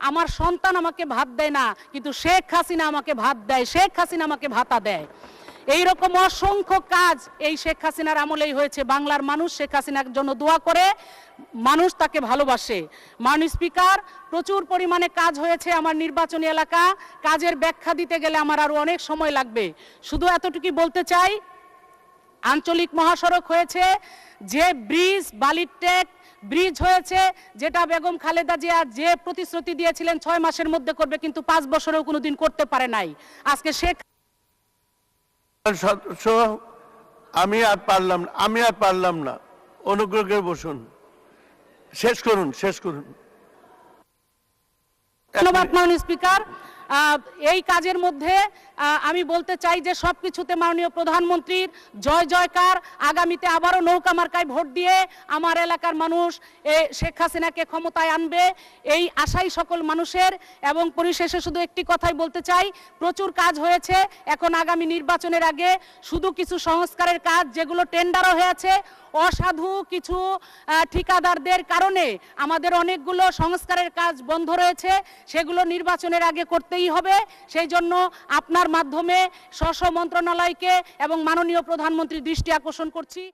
আমার সন্তান আমাকে ভাত দেয় না, কিন্তু শেখ হাসিনা আমাকে ভাত দেয়, শেখ হাসিনা আমাকে ভাতা দেয়। এইরকম অসংখ্য কাজ এই শেখ হাসিনার আমলেই হয়েছে। বাংলার মানুষ শেখ হাসিনার জন্য দোয়া করে, মানুষ তাকে ভালোবাসে। মাননীয় স্পিকার, প্রচুর পরিমাণে কাজ হয়েছে আমার নির্বাচনী এলাকা। কাজের ব্যাখ্যা দিতে গেলে আমার আরো অনেক সময় লাগবে। শুধু এতটুকু বলতে চাই, আঞ্চলিক মহাসড়ক হয়েছে, যে ব্রিজ বালিরটেক ব্রিজ হয়েছে, যেটা বেগম খালেদা জিয়া যে প্রতিশ্রুতি দিয়েছিলেন 6 মাসের মধ্যে করবে, কিন্তু 5 বছরেও কোনোদিন করতে পারে নাই। আজকে শেখ সদস্য আমি আর পারলাম না, অনুগ্রহ করে বসুন, শেষ করুন। ধন্যবাদ মাননীয় স্পিকার। এই কাজের মধ্যে আমি বলতে চাই যে সবকিছুতে মাননীয় প্রধানমন্ত্রীর জয় জয়কার। আগামীতে আবারও নৌকা মার্কায় ভোট দিয়ে আমার এলাকার মানুষ শেখ হাসিনাকে ক্ষমতায় আনবে, এই আশাই সকল মানুষের। এবং পরিশেষে শুধু একটি কথাই বলতে চাই, প্রচুর কাজ হয়েছে। এখন আগামী নির্বাচনের আগে শুধু কিছু সংস্কারের কাজ, যেগুলো টেন্ডারও হয়েছে, অসাধু কিছু ঠিকাদারদের কারণে আমাদের অনেকগুলো সংস্কারের কাজ বন্ধ রয়েছে, সেগুলো নির্বাচনের আগে করতেই হবে। সেই জন্য আপনার মাধ্যমে স্ব মন্ত্রণালয়কে এবং মাননীয় প্রধানমন্ত্রীর দৃষ্টি আকর্ষণ করছি।